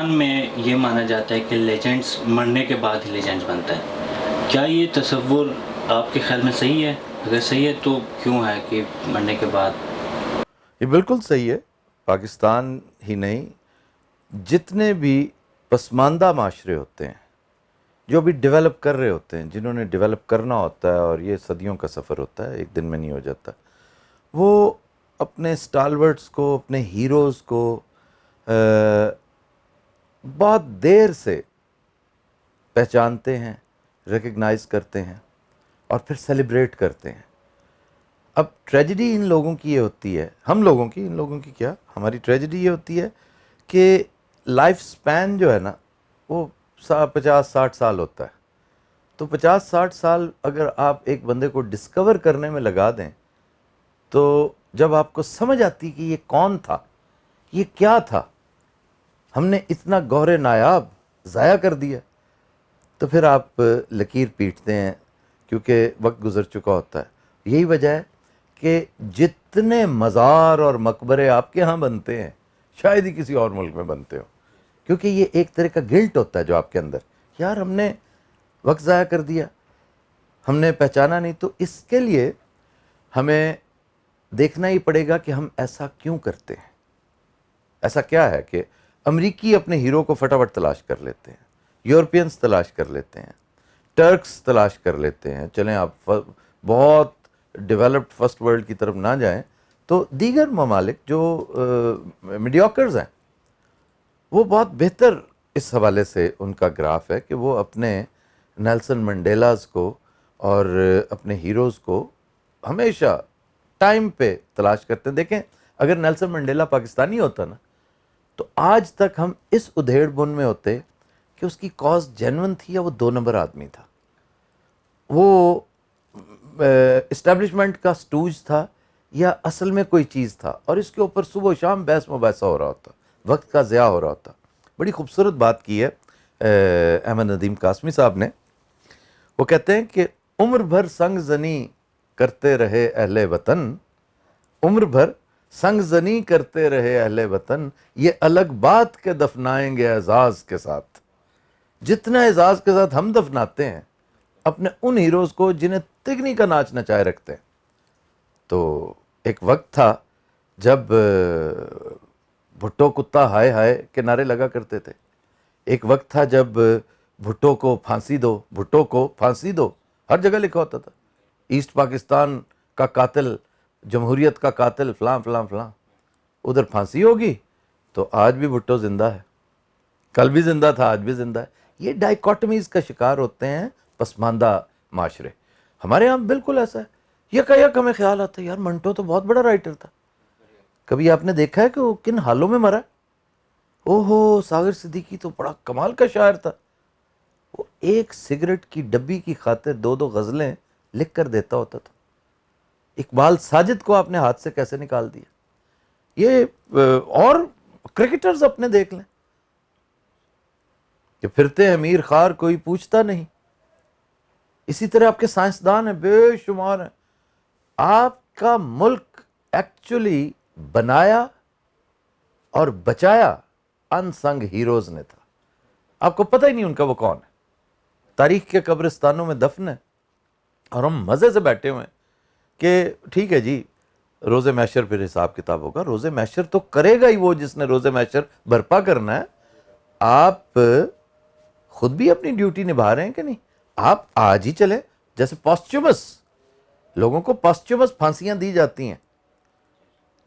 پاکستان میں یہ مانا جاتا ہے کہ لیجنڈس مرنے کے بعد ہی لیجنڈس بنتا ہے. کیا یہ تصور آپ کے خیال میں صحیح ہے؟ اگر صحیح ہے تو کیوں ہے کہ مرنے کے بعد؟ یہ بالکل صحیح ہے. پاکستان ہی نہیں، جتنے بھی پسماندہ معاشرے ہوتے ہیں جو بھی ڈیولپ کر رہے ہوتے ہیں، جنہوں نے ڈیولپ کرنا ہوتا ہے، اور یہ صدیوں کا سفر ہوتا ہے، ایک دن میں نہیں ہو جاتا، وہ اپنے سٹالورٹس کو، اپنے ہیروز کو بہت دیر سے پہچانتے ہیں، ریکگنائز کرتے ہیں اور پھر سیلیبریٹ کرتے ہیں. اب ٹریجڈی ان لوگوں کی یہ ہوتی ہے، ہم لوگوں کی، ان لوگوں کی کیا، ہماری ٹریجڈی یہ ہوتی ہے کہ لائف سپین جو ہے نا وہ 50-60 سال ہوتا ہے. تو 50-60 سال اگر آپ ایک بندے کو ڈسکور کرنے میں لگا دیں، تو جب آپ کو سمجھ آتی کہ یہ کون تھا، یہ کیا تھا، ہم نے اتنا گوہر نایاب ضائع کر دیا، تو پھر آپ لکیر پیٹتے ہیں کیونکہ وقت گزر چکا ہوتا ہے. یہی وجہ ہے کہ جتنے مزار اور مقبرے آپ کے ہاں بنتے ہیں شاید ہی کسی اور ملک میں بنتے ہو، کیونکہ یہ ایک طرح کا گلٹ ہوتا ہے جو آپ کے اندر، یار ہم نے وقت ضائع کر دیا، ہم نے پہچانا نہیں. تو اس کے لیے ہمیں دیکھنا ہی پڑے گا کہ ہم ایسا کیوں کرتے ہیں. ایسا کیا ہے کہ امریکی اپنے ہیرو کو فٹافٹ تلاش کر لیتے ہیں، یورپینز تلاش کر لیتے ہیں، ٹرکس تلاش کر لیتے ہیں. چلیں آپ بہت ڈیولپڈ فرسٹ ورلڈ کی طرف نہ جائیں تو دیگر ممالک جو میڈیوکرز ہیں وہ بہت بہتر اس حوالے سے ان کا گراف ہے کہ وہ اپنے نیلسن منڈیلاز کو اور اپنے ہیروز کو ہمیشہ ٹائم پہ تلاش کرتے ہیں. دیکھیں اگر نیلسن منڈیلا پاکستانی ہوتا نا تو آج تک ہم اس ادھیڑ بن میں ہوتے کہ اس کی کاز جینون تھی یا وہ 2 نمبر آدمی تھا، وہ اسٹیبلشمنٹ کا سٹوج تھا یا اصل میں کوئی چیز تھا، اور اس کے اوپر صبح و شام بحث مباحثہ ہو رہا ہوتا، وقت کا ضیاع ہو رہا ہوتا. بڑی خوبصورت بات کی ہے احمد ندیم قاسمی صاحب نے. وہ کہتے ہیں کہ عمر بھر سنگ زنی کرتے رہے اہل وطن، عمر بھر سنگ زنی کرتے رہے اہل وطن، یہ الگ بات کہ دفنائیں گے اعزاز کے ساتھ. جتنا اعزاز کے ساتھ ہم دفناتے ہیں اپنے ان ہیروز کو جنہیں تگنی کا ناچ نچائے رکھتے ہیں. تو ایک وقت تھا جب بھٹو کتا ہائے ہائے کے نعرے لگا کرتے تھے. ایک وقت تھا جب بھٹو کو پھانسی دو، بھٹو کو پھانسی دو، ہر جگہ لکھا ہوتا تھا. ایسٹ پاکستان کا قاتل، جمہوریت کا قاتل فلاں فلاں فلاں، ادھر پھانسی ہوگی. تو آج بھی بھٹو زندہ ہے، کل بھی زندہ تھا، آج بھی زندہ ہے. یہ ڈائیکاٹمیز کا شکار ہوتے ہیں پسماندہ معاشرے. ہمارے ہاں بالکل ایسا ہے. یک ہمیں خیال آتا ہے یار منٹو تو بہت بڑا رائٹر تھا. کبھی آپ نے دیکھا ہے کہ وہ کن حالوں میں مرا؟ اوہو ساغر صدیقی تو بڑا کمال کا شاعر تھا، وہ ایک سگریٹ کی ڈبی کی خاطر 2 غزلیں لکھ کر دیتا ہوتا تھا. اقبال ساجد کو آپ نے ہاتھ سے کیسے نکال دیا. یہ اور کرکٹرز اپنے دیکھ لیں کہ پھرتے ہیں میر خار کوئی پوچھتا نہیں. اسی طرح آپ کے سائنسدان ہیں، بے شمار ہیں. آپ کا ملک ایکچولی بنایا اور بچایا ان سنگ ہیروز نے تھا. آپ کو پتہ ہی نہیں ان کا وہ کون ہے، تاریخ کے قبرستانوں میں دفن ہے، اور ہم مزے سے بیٹھے ہوئے ہیں کہ ٹھیک ہے جی روز محشر پھر حساب کتاب ہوگا. روز محشر تو کرے گا ہی وہ جس نے روز محشر برپا کرنا ہے. آپ خود بھی اپنی ڈیوٹی نبھا رہے ہیں کہ نہیں؟ آپ آج ہی چلے، جیسے پاسچومس لوگوں کو پاسچومس پھانسیاں دی جاتی ہیں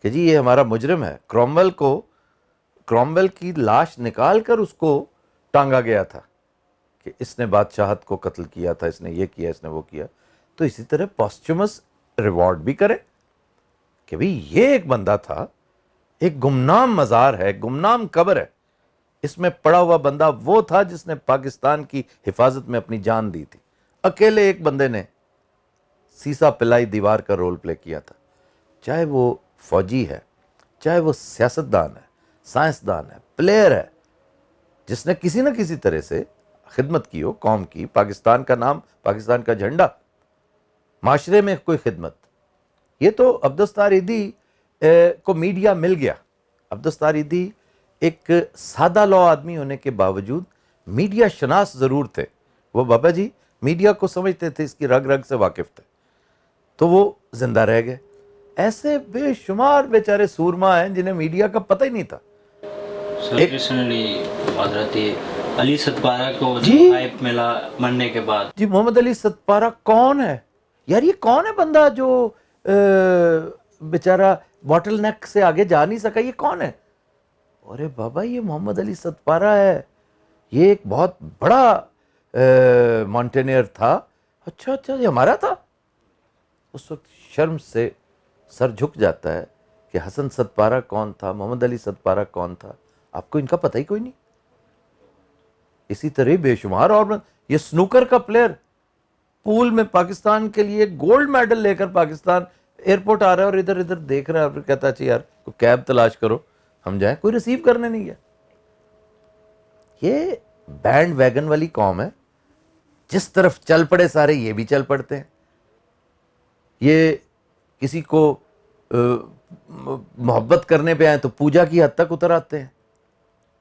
کہ جی یہ ہمارا مجرم ہے. کرومویل کی لاش نکال کر اس کو ٹانگا گیا تھا کہ اس نے بادشاہت کو قتل کیا تھا، اس نے یہ کیا، اس نے وہ کیا. تو اسی طرح پاسچومس ریوارڈ بھی کرے کہ بھئی یہ ایک بندہ تھا، ایک گمنام مزار ہے، گمنام قبر ہے، اس میں پڑا ہوا بندہ وہ تھا جس نے پاکستان کی حفاظت میں اپنی جان دی تھی. اکیلے ایک بندے نے سیسا پلائی دیوار کا رول پلے کیا تھا. چاہے وہ فوجی ہے، چاہے وہ سیاستدان ہے، سائنسدان ہے، پلیئر ہے، جس نے کسی نہ کسی طرح سے خدمت کی ہو قوم کی، پاکستان کا نام، پاکستان کا جھنڈا، معاشرے میں کوئی خدمت. یہ تو عبدالستار ایدھی کو میڈیا مل گیا. عبدالستار ایدھی ایک سادہ لو آدمی ہونے کے باوجود میڈیا شناس ضرور تھے. وہ بابا جی میڈیا کو سمجھتے تھے, اس کی رگ رگ سے واقف تھے, تو وہ زندہ رہ گئے. ایسے بے شمار بیچارے سورما ہیں جنہیں میڈیا کا پتہ ہی نہیں تھا. سر ریسنٹلی حضرت علی ستپارہ کو جی ہائپ ملا مرنے کے بعد. جی محمد علی ستپارہ کون ہے یار؟ یہ کون ہے بندہ جو بیچارہ باٹل نیک سے آگے جا نہیں سکا؟ یہ کون ہے؟ ارے بابا یہ محمد علی ستپارہ ہے, یہ ایک بہت بڑا ماؤنٹینئر تھا. اچھا اچھا یہ ہمارا تھا. اس وقت شرم سے سر جھک جاتا ہے کہ حسن ستپارہ کون تھا, محمد علی ستپارہ کون تھا, آپ کو ان کا پتہ ہی کوئی نہیں. اسی طرح بے شمار. اور یہ سنوکر کا پلیئر پول میں پاکستان کے لیے گولڈ میڈل لے کر پاکستان ایئرپورٹ آ رہا ہے اور ادھر ادھر دیکھ رہا ہے, اور پھر کہتا ہے یار کوئی کیب تلاش کرو ہم جائیں. کوئی ریسیو کرنے نہیں گیا. یہ بینڈ ویگن والی قوم ہے, جس طرف چل پڑے سارے یہ بھی چل پڑتے ہیں. یہ کسی کو محبت کرنے پہ آئیں تو پوجا کی حد تک اتر آتے ہیں.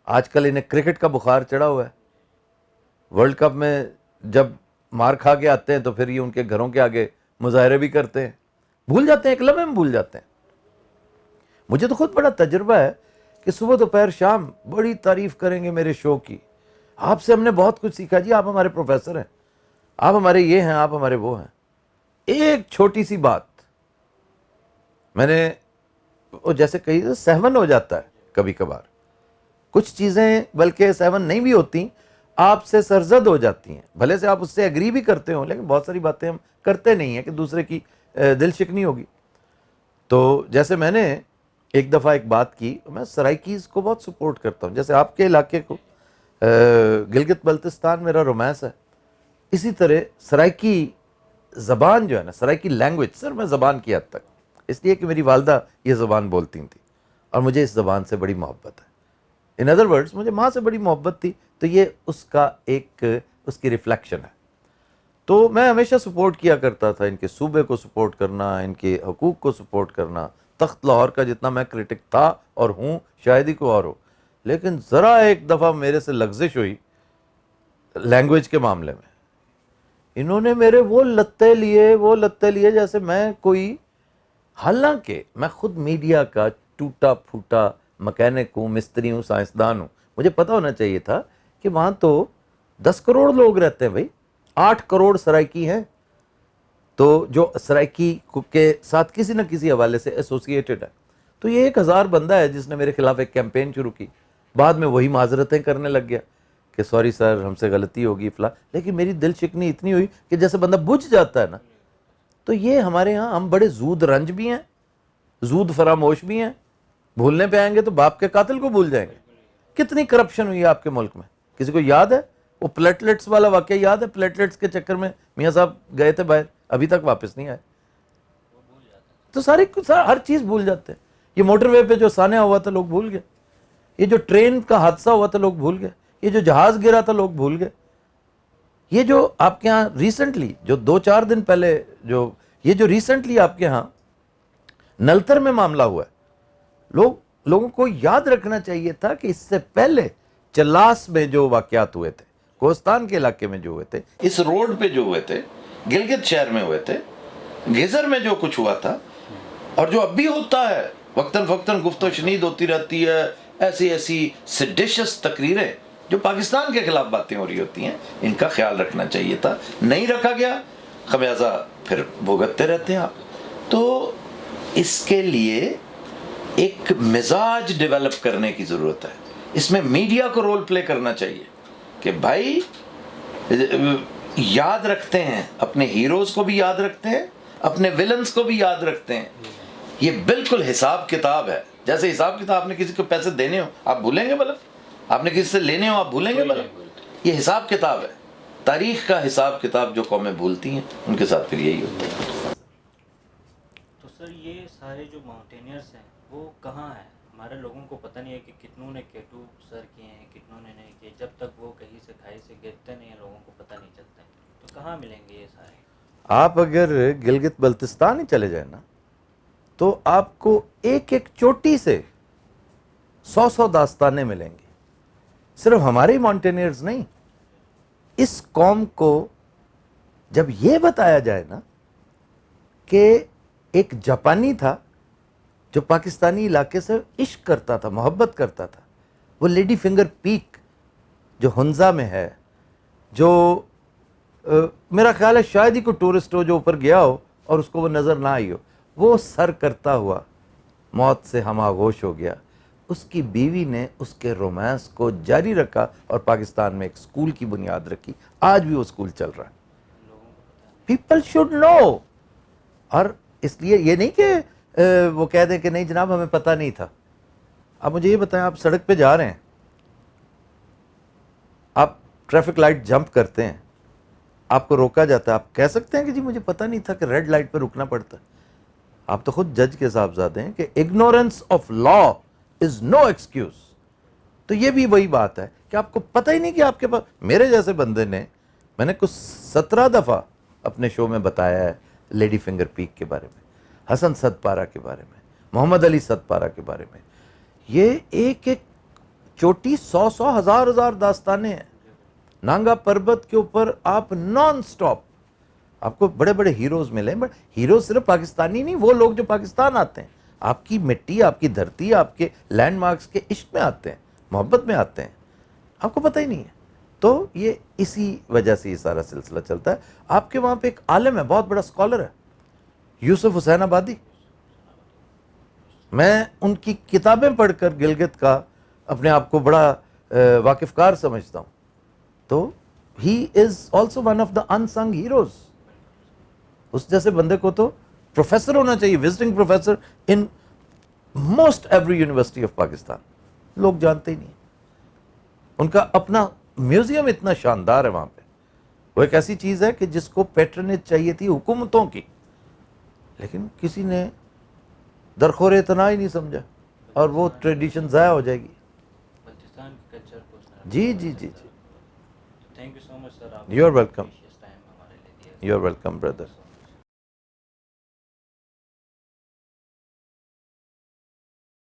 آج کل انہیں کرکٹ کا بخار چڑھا ہوا ہے. ورلڈ کپ میں جب مار کھا کے آتے ہیں تو پھر یہ ان کے گھروں کے آگے مظاہرے بھی کرتے ہیں, بھول جاتے ہیں, ایک لمحے میں بھول جاتے ہیں. مجھے تو خود بڑا تجربہ ہے کہ صبح دوپہر شام بڑی تعریف کریں گے میرے شو کی, آپ سے ہم نے بہت کچھ سیکھا جی, آپ ہمارے پروفیسر ہیں, آپ ہمارے یہ ہیں, آپ ہمارے وہ ہیں. ایک چھوٹی سی بات میں نے وہ جیسے کہی سہون ہو جاتا ہے کبھی کبھار, کچھ چیزیں بلکہ سہون نہیں بھی ہوتی, آپ سے سرزد ہو جاتی ہیں. بھلے سے آپ اس سے ایگری بھی کرتے ہوں, لیکن بہت ساری باتیں ہم کرتے نہیں ہیں کہ دوسرے کی دل شکنی ہوگی. تو جیسے میں نے ایک دفعہ ایک بات کی, میں سرائکیز کو بہت سپورٹ کرتا ہوں, جیسے آپ کے علاقے کو گلگت بلتستان میرا رومانس ہے, اسی طرح سرائکی زبان جو ہے نا, سرائکی لینگویج, سر میں زبان کی حد تک, اس لیے کہ میری والدہ یہ زبان بولتی تھیں اور مجھے اس زبان سے بڑی محبت ہے. ان ادر ورڈز مجھے ماں سے بڑی محبت تھی, تو یہ اس کا ایک اس کی ریفلیکشن ہے. تو میں ہمیشہ سپورٹ کیا کرتا تھا, ان کے صوبے کو سپورٹ کرنا, ان کے حقوق کو سپورٹ کرنا. تخت لاہور کا جتنا میں کرٹک تھا اور ہوں, شاید ہی کوئی اور ہو, لیکن ذرا ایک دفعہ میرے سے لغزش ہوئی لینگویج کے معاملے میں. انہوں نے میرے وہ لتے لیے جیسے میں کوئی, حالانکہ میں خود میڈیا کا ٹوٹا پھوٹا مکینک ہوں, مستری ہوں, سائنسدان ہوں. مجھے پتا ہونا چاہیے تھا کہ وہاں تو 10 کروڑ لوگ رہتے ہیں بھائی, 8 کروڑ سرائکی ہیں, تو جو سرائکی کے ساتھ کسی نہ کسی حوالے سے ایسوسیٹڈ ہے. تو یہ 1000 بندہ ہے جس نے میرے خلاف ایک کیمپین شروع کی. بعد میں وہی معذرتیں کرنے لگ گیا کہ سوری سر ہم سے غلطی ہوگی فلاں, لیکن میری دل شکنی اتنی ہوئی کہ جیسے بندہ بجھ جاتا ہے نا. تو یہ ہمارے ہاں ہم بڑے زود رنج بھی ہیں, زود فراموش بھی ہیں. بھولنے پہ آئیں گے تو باپ کے قاتل کو بھول جائیں گے. کتنی کرپشن ہوئی ہے آپ کے ملک میں, کسی کو یاد ہے وہ پلیٹلیٹس والا واقعہ یاد ہے؟ پلیٹلیٹس کے چکر میں میاں صاحب گئے تھے باہر, ابھی تک واپس نہیں آئے. تو ہر چیز بھول جاتے ہیں. یہ موٹر وے پہ جو سانحہ ہوا تھا لوگ بھول گئے, یہ جو ٹرین کا حادثہ ہوا تھا لوگ بھول گئے, یہ جو جہاز گرا تھا لوگ بھول گئے, یہ جو آپ کے ہاں ریسنٹلی جو 2-4 دن پہلے یہ جو ریسنٹلی آپ کے ہاں نلتر میں معاملہ ہوا ہے, لوگوں کو یاد رکھنا چاہیے تھا کہ اس سے پہلے چلاس میں جو واقعات ہوئے تھے, کوہستان کے علاقے میں جو ہوئے تھے, اس روڈ پہ جو ہوئے تھے, گلگت شہر میں ہوئے تھے, گیزر میں جو کچھ ہوا تھا, اور جو اب بھی ہوتا ہے, وقتاً فوقتاً گفت و شنید ہوتی رہتی ہے, ایسی سیڈیشس تقریریں جو پاکستان کے خلاف باتیں ہو رہی ہوتی ہیں, ان کا خیال رکھنا چاہیے تھا. نہیں رکھا گیا, خمیازہ پھر بھگتتے رہتے ہیں آپ. تو اس کے لیے ایک مزاج ڈیولپ کرنے کی ضرورت ہے. اس میں میڈیا کو رول پلے کرنا چاہیے کہ بھائی یاد رکھتے ہیں, اپنے ہیروز کو بھی یاد رکھتے ہیں, اپنے ویلنز کو بھی یاد رکھتے ہیں. یہ بالکل حساب کتاب ہے. جیسے حساب کتاب, آپ نے کسی کو پیسے دینے ہو آپ بھولیں گے بھلا, آپ نے کسی سے لینے ہو آپ بھولیں گے بھلا. یہ حساب کتاب ہے. تاریخ کا حساب کتاب جو قومیں بھولتی ہیں ان کے ساتھ پھر یہی ہوتا ہے. تو سر یہ سارے جو ماؤنٹینئرس ہیں وہ کہاں ہیں؟ ہمارے لوگوں کو پتہ نہیں ہے کہ کتنوں نے کیٹو سر کیے ہیں, کتنوں نے نہیں کیے. جب تک وہ کہیں سے کھائی سے گرتے نہیں ہیں لوگوں کو پتہ نہیں چلتا ہے. تو کہاں ملیں گے یہ سارے؟ آپ اگر گلگت بلتستان ہی چلے جائیں نا, تو آپ کو ایک ایک چوٹی سے 100 داستانیں ملیں گی. صرف ہمارے ہی ماؤنٹینئرز نہیں, اس قوم کو جب یہ بتایا جائے نا کہ ایک جاپانی تھا جو پاکستانی علاقے سے عشق کرتا تھا, محبت کرتا تھا, وہ لیڈی فنگر پیک جو ہنزا میں ہے, جو میرا خیال ہے شاید ہی کوئی ٹورسٹ ہو جو اوپر گیا ہو اور اس کو وہ نظر نہ آئی ہو, وہ سر کرتا ہوا موت سے ہم آغوش ہو گیا. اس کی بیوی نے اس کے رومانس کو جاری رکھا اور پاکستان میں ایک سکول کی بنیاد رکھی. آج بھی وہ سکول چل رہا ہے. People should know. اور اس لیے یہ نہیں کہ وہ کہہ دیں کہ نہیں جناب ہمیں پتہ نہیں تھا. اب مجھے یہ بتائیں, آپ سڑک پہ جا رہے ہیں, آپ ٹریفک لائٹ جمپ کرتے ہیں, آپ کو روکا جاتا ہے, آپ کہہ سکتے ہیں کہ جی مجھے پتہ نہیں تھا کہ ریڈ لائٹ پہ رکنا پڑتا ہے؟ آپ تو خود جج کے صاحبزادے ہیں کہ ignorance of law is no excuse. تو یہ بھی وہی بات ہے کہ آپ کو پتہ ہی نہیں کہ آپ کے پاس. میرے جیسے بندے نے, میں نے کچھ 17 دفعہ اپنے شو میں بتایا ہے لیڈی فنگر پیک کے بارے میں, حسن ستپارہ کے بارے میں, محمد علی ستپارہ کے بارے میں. یہ ایک ایک چوٹی 100 ہزار داستانیں ہیں. نانگا پربت کے اوپر آپ نان سٹاپ, آپ کو بڑے بڑے ہیروز ملیں, بٹ ہیروز صرف پاکستانی نہیں, وہ لوگ جو پاکستان آتے ہیں, آپ کی مٹی, آپ کی دھرتی, آپ کے لینڈ مارکس کے عشق میں آتے ہیں, محبت میں آتے ہیں, آپ کو پتہ ہی نہیں ہے. تو یہ اسی وجہ سے یہ سارا سلسلہ چلتا ہے. آپ کے وہاں پہ ایک عالم ہے, بہت بڑا اسکالر ہے, یوسف حسین آبادی. میں ان کی کتابیں پڑھ کر گلگت کا اپنے آپ کو بڑا واقف کار سمجھتا ہوں. تو he is also one of the unsung heroes. اس جیسے بندے کو تو پروفیسر ہونا چاہیے, visiting professor in most every university of Pakistan. لوگ جانتے ہی نہیں. ان کا اپنا میوزیم اتنا شاندار ہے وہاں پہ. وہ ایک ایسی چیز ہے کہ جس کو پیٹرنیج چاہیے تھی حکومتوں کی, لیکن کسی نے درخور اعتنا ہی نہیں سمجھا, اور وہ ٹریڈیشن ضائع ہو جائے گی. بلتستان کے کلچر کو اس نے جی جی جی جی. تھینک یو سو مچ سر. آپ یو آر ویلکم. ٹائم ہمارے لیے دیا. You are welcome brother.